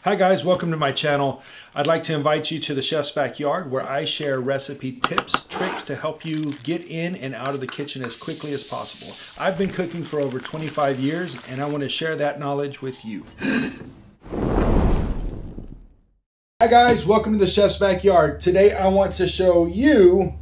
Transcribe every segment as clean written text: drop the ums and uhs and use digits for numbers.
Hi guys, welcome to my channel. I'd like to invite you to the Chef's Backyard where I share recipe tips, tricks to help you get in and out of the kitchen as quickly as possible. I've been cooking for over 25 years and I want to share that knowledge with you. Hi guys, welcome to the Chef's Backyard. Today I want to show you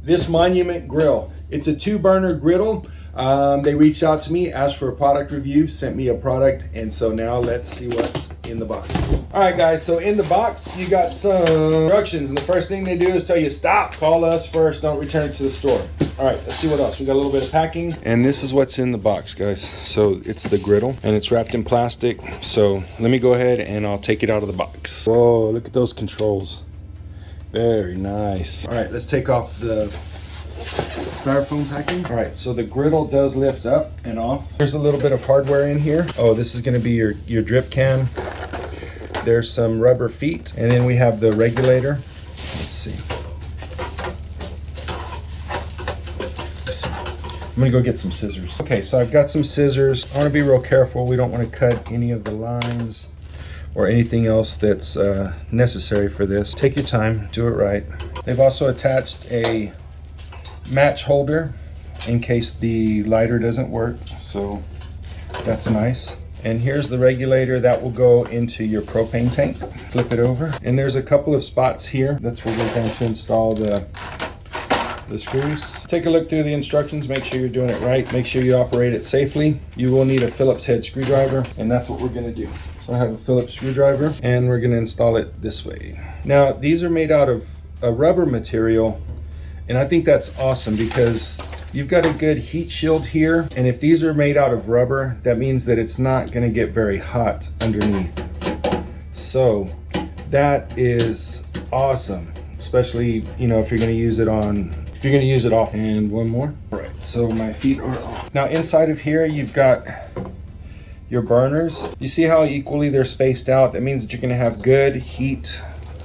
this Monument grill. It's a 2-burner griddle. They reached out to me, asked for a product review, sent me a product, and so now let's see what's in the box. All right guys, so in the box you got some instructions, and the first thing they do is tell you stop, call us first, don't return it to the store. All right, let's see what else. We got a little bit of packing, and this is what's in the box, guys. So it's the griddle and it's wrapped in plastic. So let me go ahead and I'll take it out of the box. Whoa, look at those controls. Very nice. All right, let's take off the styrofoam packing. All right, so the griddle does lift up and off. There's a little bit of hardware in here. Oh, this is gonna be your drip can. There's some rubber feet, and then we have the regulator. Let's see. I'm gonna go get some scissors. Okay, so I've got some scissors. I wanna be real careful. We don't wanna cut any of the lines or anything else that's necessary for this. Take your time, do it right. They've also attached a match holder in case the lighter doesn't work, so that's nice. And here's the regulator that will go into your propane tank. Flip it over, and there's a couple of spots here. That's where we're going to install the screws. Take a look through the instructions, make sure you're doing it right, make sure you operate it safely. You will need a Phillips head screwdriver, and that's what we're going to do. So I have a Phillips screwdriver, and we're going to install it this way. Now these are made out of a rubber material, and I think that's awesome because you've got a good heat shield here. And if these are made out of rubber, that means that it's not gonna get very hot underneath. So that is awesome, especially, you know, if you're gonna use it off. And one more. All right, so my feet are off. Now inside of here, you've got your burners. You see how equally they're spaced out? That means that you're gonna have good heat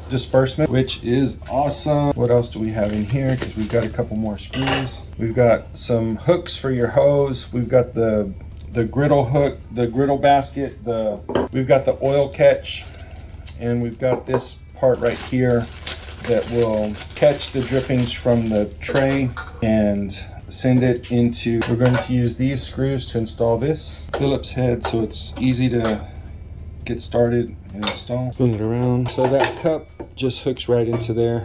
disbursement, which is awesome. What else do we have in here? Because we've got a couple more screws. We've got some hooks for your hose. We've got the griddle hook, the griddle basket, we've got the oil catch, and we've got this part right here that will catch the drippings from the tray and send it into, we're going to use these screws to install this Phillips head so it's easy to get started and install. Spin it around. So that cup just hooks right into there,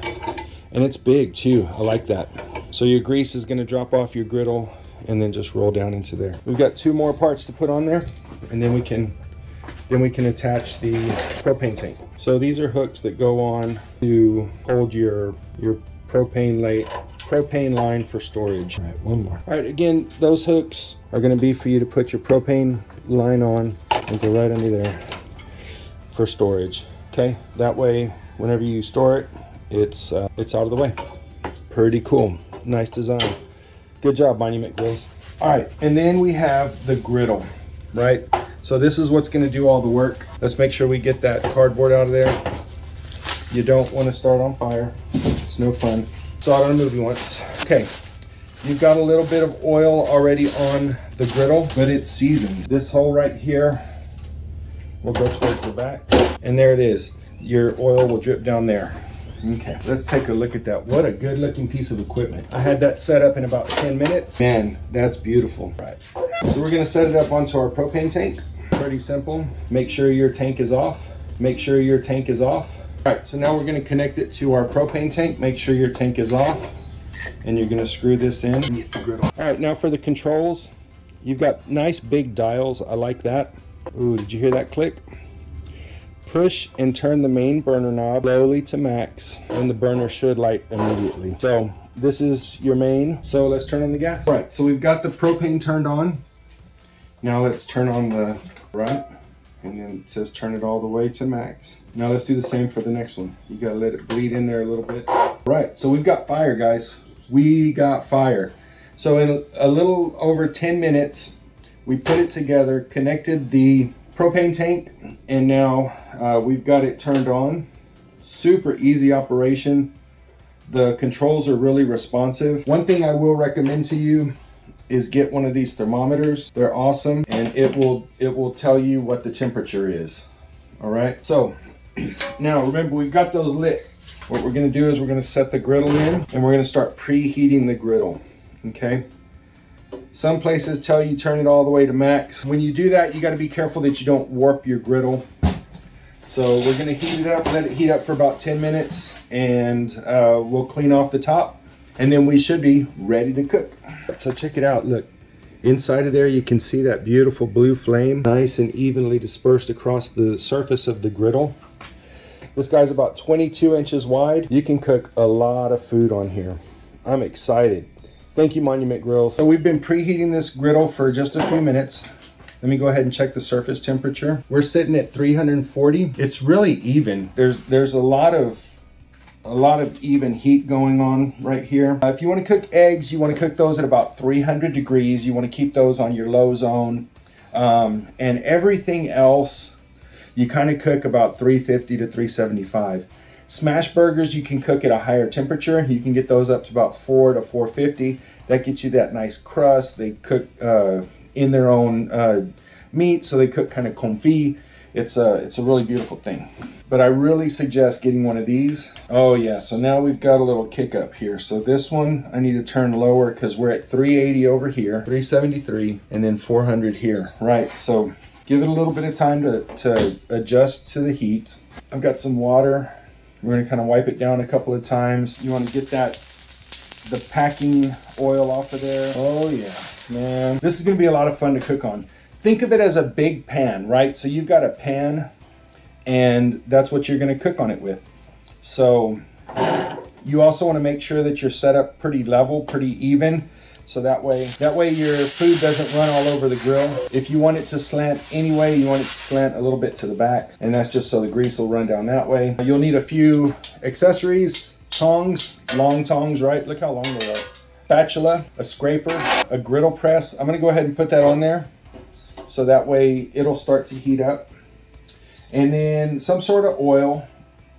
and it's big too. I like that. So your grease is going to drop off your griddle and then just roll down into there. We've got 2 more parts to put on there, and then we can attach the propane tank. So these are hooks that go on to hold your propane line for storage. All right, one more. All right, again, those hooks are going to be for you to put your propane line on and go right under there for storage. Okay, that way whenever you store it, it's out of the way. Pretty cool. Nice design. Good job, Monument Grills. All right, and then we have the griddle, right? So this is what's going to do all the work. Let's make sure we get that cardboard out of there. You don't want to start on fire. It's no fun. Saw it on a movie once. Okay, you've got a little bit of oil already on the griddle, but it's seasoned. This hole right here will go towards the back, and there it is. Your oil will drip down there. Okay, let's take a look at that. What a good looking piece of equipment. I had that set up in about 10 minutes. Man, that's beautiful. Right. So we're gonna set it up onto our propane tank. Pretty simple. Make sure your tank is off. Make sure your tank is off. All right, so now we're gonna connect it to our propane tank. Make sure your tank is off. And you're gonna screw this in underneath the griddle. All right, now for the controls, you've got nice big dials. I like that. Ooh, did you hear that click? Push and turn the main burner knob slowly to max, and the burner should light immediately. So this is your main. So let's turn on the gas. All right, so we've got the propane turned on. Now let's turn on the front, and then it says turn it all the way to max. Now let's do the same for the next one. You gotta let it bleed in there a little bit. All right, so we've got fire, guys. We got fire. So in a little over 10 minutes, we put it together, connected the propane tank, and now we've got it turned on. Super easy operation. The controls are really responsive. One thing I will recommend to you is get one of these thermometers. They're awesome, and it will tell you what the temperature is. All right, so now remember, we've got those lit. What we're gonna do is we're gonna set the griddle in and we're gonna start preheating the griddle, okay? Some places tell you turn it all the way to max. When you do that, you gotta be careful that you don't warp your griddle. So we're gonna heat it up, let it heat up for about 10 minutes, and we'll clean off the top, and then we should be ready to cook. So check it out, look. Inside of there, you can see that beautiful blue flame, nice and evenly dispersed across the surface of the griddle. This guy's about 22 inches wide. You can cook a lot of food on here. I'm excited. Thank you, Monument Grills. So we've been preheating this griddle for just a few minutes. Let me go ahead and check the surface temperature. We're sitting at 340. It's really even. There's a lot of even heat going on right here. If you want to cook eggs, you want to cook those at about 300 degrees. You want to keep those on your low zone. And everything else, you kind of cook about 350 to 375. Smash burgers, you can cook at a higher temperature. You can get those up to about 4 to 450. That gets you that nice crust. They cook in their own meat, so they cook kind of confit. It's a really beautiful thing. But I really suggest getting one of these. Oh yeah, so now we've got a little kick up here. So this one, I need to turn lower because we're at 380 over here, 373, and then 400 here. Right, so give it a little bit of time to adjust to the heat. I've got some water. We're gonna kind of wipe it down a couple of times. You wanna get the packing oil off of there. Oh yeah, man. This is gonna be a lot of fun to cook on. Think of it as a big pan, right? So you've got a pan and that's what you're gonna cook on it with. So you also wanna make sure that you're set up pretty level, pretty even. So that way your food doesn't run all over the grill. If you want it to slant anyway, you want it to slant a little bit to the back, and that's just so the grease will run down that way. You'll need a few accessories, tongs, long tongs, right? Look how long they are. Spatula, a scraper, a griddle press. I'm gonna go ahead and put that on there, so that way it'll start to heat up. And then some sort of oil.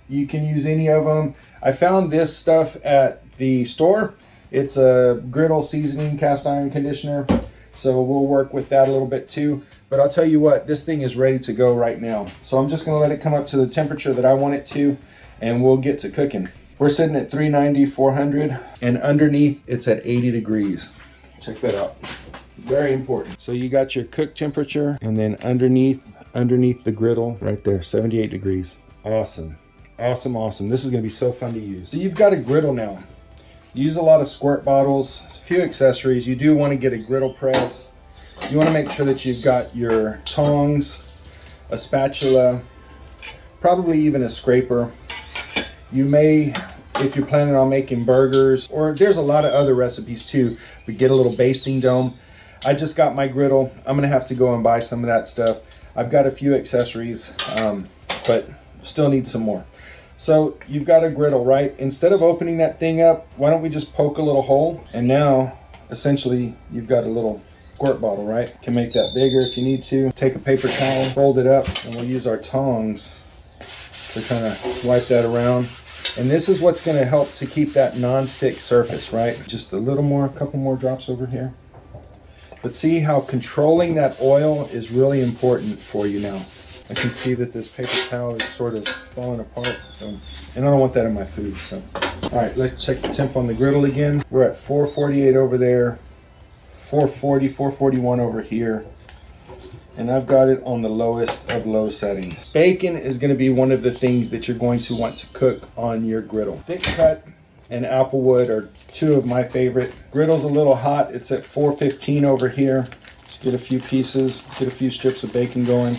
You can use any of them. I found this stuff at the store. It's a griddle seasoning cast iron conditioner, so we'll work with that a little bit too. But I'll tell you what, this thing is ready to go right now. So I'm just gonna let it come up to the temperature that I want it to, and we'll get to cooking. We're sitting at 390, 400, and underneath it's at 80 degrees. Check that out. Very important. So you got your cook temperature, and then underneath the griddle right there, 78 degrees. Awesome, awesome, awesome. This is gonna be so fun to use. So you've got a griddle now. Use a lot of squirt bottles, a few accessories. You do want to get a griddle press. You want to make sure that you've got your tongs, a spatula, probably even a scraper. You may, if you're planning on making burgers, or there's a lot of other recipes too, but get a little basting dome. I just got my griddle. I'm gonna have to go and buy some of that stuff. I've got a few accessories, but still need some more. So you've got a griddle, right? Instead of opening that thing up, why don't we just poke a little hole? And now, essentially, you've got a little squirt bottle, right? Can make that bigger if you need to. Take a paper towel, fold it up, and we'll use our tongs to kind of wipe that around. And this is what's gonna help to keep that non-stick surface, right? Just a little more, a couple more drops over here. But see how controlling that oil is really important for you now. I can see that this paper towel is sort of falling apart, and I don't want that in my food. So, all right, let's check the temp on the griddle again. We're at 448 over there, 440, 441 over here, and I've got it on the lowest of low settings. Bacon is going to be one of the things that you're going to want to cook on your griddle. Thick cut and applewood are two of my favorite. Griddle's a little hot. It's at 415 over here. Let's get a few pieces, get a few strips of bacon going.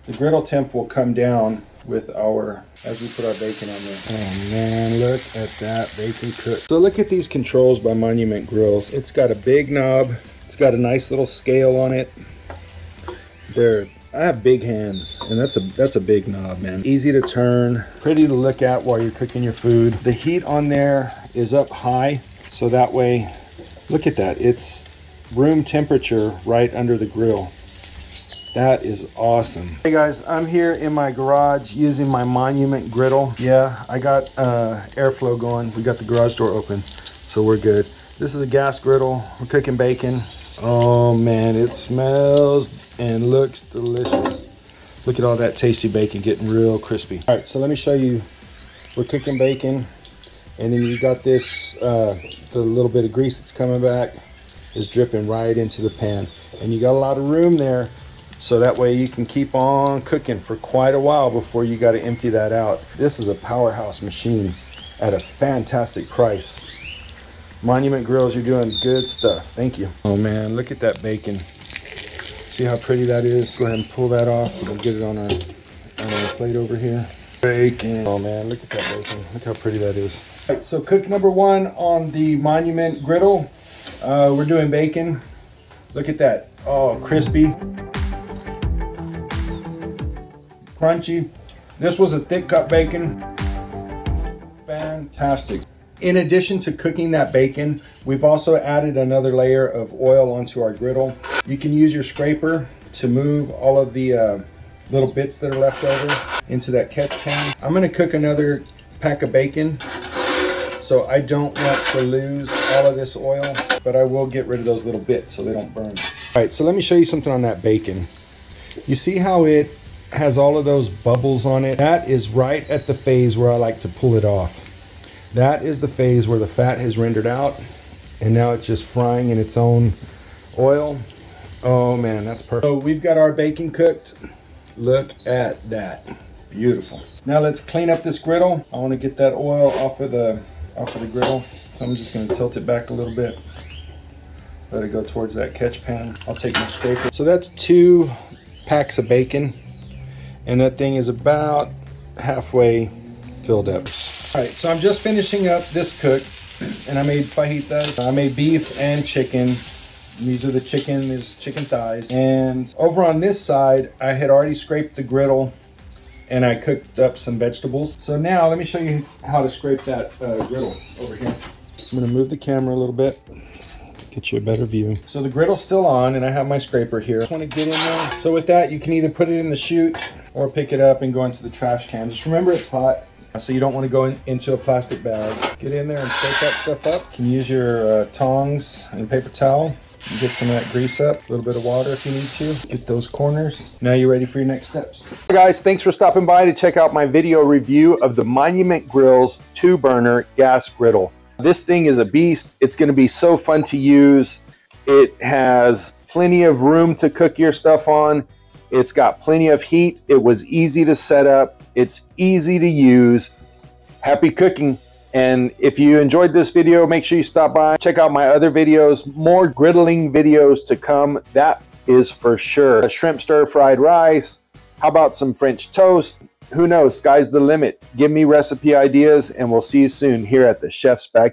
The griddle temp will come down with as we put our bacon on there. Oh man, look at that bacon cook. So look at these controls by Monument Grills. It's got a big knob. It's got a nice little scale on it. I have big hands, and that's a big knob, man. Easy to turn, pretty to look at while you're cooking your food. The heat on there is up high, so that way, look at that. It's room temperature right under the grill. That is awesome. Hey guys, I'm here in my garage using my Monument griddle. Yeah, I got airflow going. We got the garage door open, so we're good. This is a gas griddle. We're cooking bacon. Oh man, it smells and looks delicious. Look at all that tasty bacon getting real crispy. All right, so let me show you. We're cooking bacon, and then you got this, the little bit of grease that's coming back is dripping right into the pan. And you got a lot of room there, so that way you can keep on cooking for quite a while before you got to empty that out. This is a powerhouse machine at a fantastic price. Monument Grills, you're doing good stuff. Thank you. Oh man, look at that bacon. See how pretty that is? Go ahead and pull that off. We'll get it on our plate over here. Bacon. Oh man, look at that bacon. Look how pretty that is. All right, so cook number one on the Monument Griddle. We're doing bacon. Look at that. Oh, crispy. Crunchy. This was a thick cut bacon. Fantastic. In addition to cooking that bacon, we've also added another layer of oil onto our griddle. You can use your scraper to move all of the little bits that are left over into that catch pan. I'm gonna cook another pack of bacon, so I don't want to lose all of this oil, but I will get rid of those little bits so they don't burn. All right, so let me show you something on that bacon. You see how it has all of those bubbles on it? That is right at the phase where I like to pull it off. That is the phase where the fat has rendered out, and now it's just frying in its own oil. Oh man, that's perfect. So we've got our bacon cooked. Look at that, beautiful. Now let's clean up this griddle. I want to get that oil off of the griddle, so I'm just going to tilt it back a little bit. Let it go towards that catch pan. I'll take my scraper. So that's 2 packs of bacon, and that thing is about halfway filled up. All right, so I'm just finishing up this cook, and I made fajitas. I made beef and chicken. These are the chicken thighs. And over on this side, I had already scraped the griddle, and I cooked up some vegetables. So now let me show you how to scrape that griddle over here. I'm gonna move the camera a little bit, get you a better view. So the griddle's still on, and I have my scraper here. Just wanna get in there. So with that, you can either put it in the chute or pick it up and go into the trash can. Just remember it's hot, so you don't want to go into a plastic bag. Get in there and scrape that stuff up. You can use your tongs and paper towel. You get some of that grease up, a little bit of water if you need to. Get those corners. Now you're ready for your next steps. Hey guys, thanks for stopping by to check out my video review of the Monument Grills 2-burner gas griddle. This thing is a beast. It's going to be so fun to use. It has plenty of room to cook your stuff on. It's got plenty of heat. It was easy to set up. It's easy to use. Happy cooking. And if you enjoyed this video, make sure you stop by, check out my other videos, more griddling videos to come. That is for sure. A shrimp stir-fried rice. How about some French toast? Who knows? Sky's the limit. Give me recipe ideas, and we'll see you soon here at the Chef's Backyard.